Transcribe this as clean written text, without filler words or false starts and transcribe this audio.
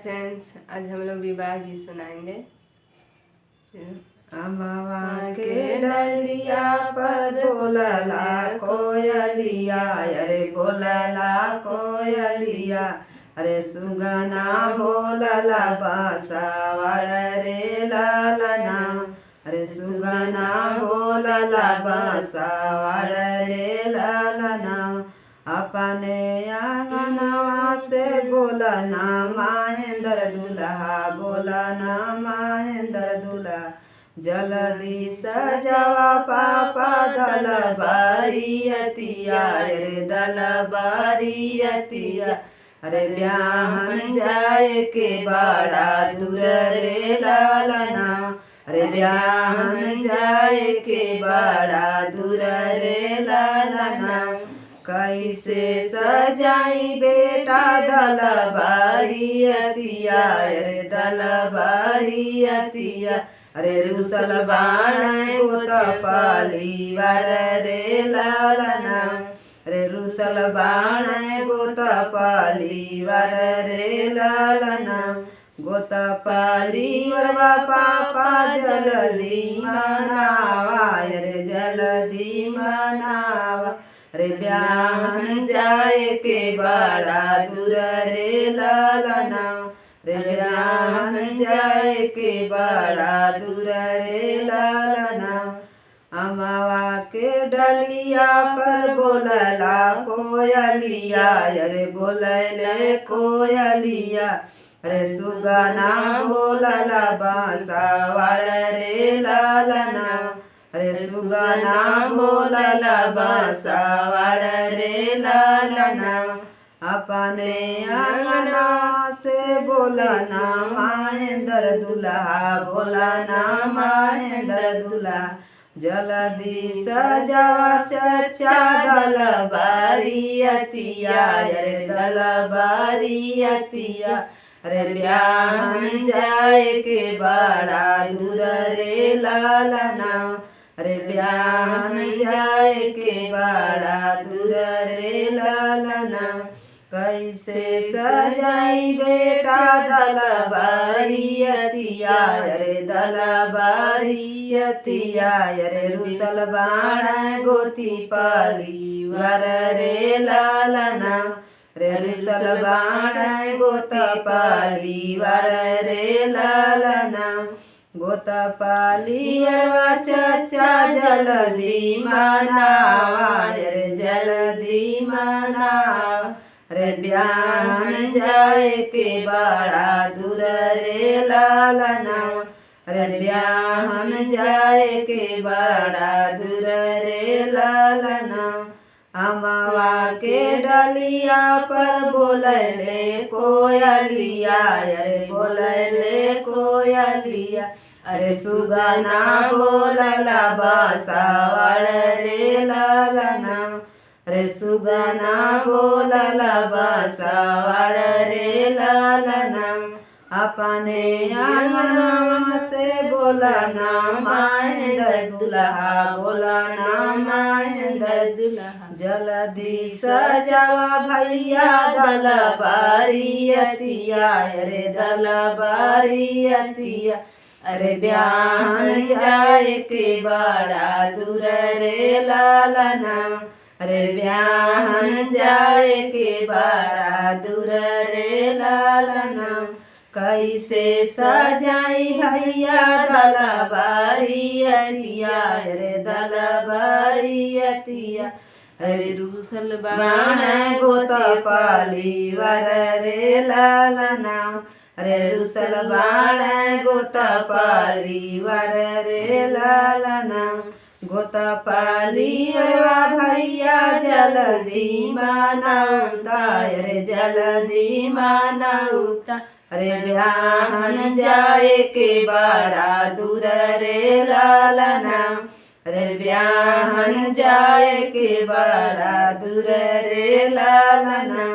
Friends, आज हम लोग विवाह गीत सुनाएंगे। अमवा के डलिया पर बोलला कोयलिया, अरे बोलला कोयलिया, अरे सुगना बोलला बासावाळ रे लालना, अरे सुगना बोलला बासावाळ रे लालना। अपने आंगनवा से बोलना महेंद्र दुल्हा, बोलना महेंद्र दुल्हा। जल्दी सजावा पापा दल बारियतिया, अरे दल बारियतिया, अरे ब्याहन जाए के बड़ा दूर रे लालना, अरे ब्याहन जाए के बड़ा दूर रे लालना। कैसे सजाई बेटा दल बारियतिया, अरे दल बारियतिया, अरे रुसल बाण गोत पालीवार रे लालना, अरे रुसल बाण गोत पालीवार रे लालना। गोत पालीवर पापा जल्दी मनावा, अरे जल्दी मनावा, अरे ब्याहन जाए के बड़ा दूर रे लालना, रे ब्याहन जाए के बड़ा दूर रे लालना। अमवा के डलिया पर बोलला कोयलिया, अरे बोलले कोयलिया, अरे सुगना बोलला बासावाळ रे लालना, अरे सुगना बोलला बासावाळ रे लालना। अपने आंगनवा से बोलना महेंद्र दुल्हा, बोलना महेंद्र दुल्हा। जल्दी सजावा चचा दल बारियतिया, अरे दल बारियतिया, अरे ब्याहन जाए के बड़ा दूर रे लालना, अरे ब्याहन जाए के बड़ा दूर रे लालना। कैसे सजाई बेटा दल बारियतिया, अरे दल बारियतिया, अरे रुसल बाण गोती पालीवार रे लालना, रे रुसल बाण गोत पालीवार रे लालना। गोत पालीवरवा चचा जल्दी मनावा, अरे जल्दी मनावा, अरे ब्याहन जाए के बड़ा दूर रे लालना, अरे ब्याहन जाए के बड़ा दूर रे लालना। अमवा के डलिया पर बोलले कोयलिया, अरे बोलले कोयलिया, अरे सुगना बोलला बासावाळ रे लालना, अरे सुगना बोलला बासावाळ रे लालना। अपने आंगनवा से बोलना महेंद्र दुल्हा, बोलना महेंद्र दुल्हा। जल्दी सजावा भैया दल बारियतिया, अरे दल बारियतिया, अरे ब्याहन जाए के बड़ा दूर रे लालना, अरे ब्याहन जाए के बड़ा दूर रे लालना। कैसे सजाई भैया दल बारियतिया, अरे दल बारियतिया, अरे रुसल बाण गोत पालीवार रे लालना, अरे रुसल बाण गोत पालीवार रे लालना। गोत पालीवरवा भैया जल्दी मनाउता, अरे जल्दी मनाउता, अरे ब्याहन जाए के बड़ा दूर रे लालना, अरे ब्याहन जाए के बड़ा दूर रे लालना।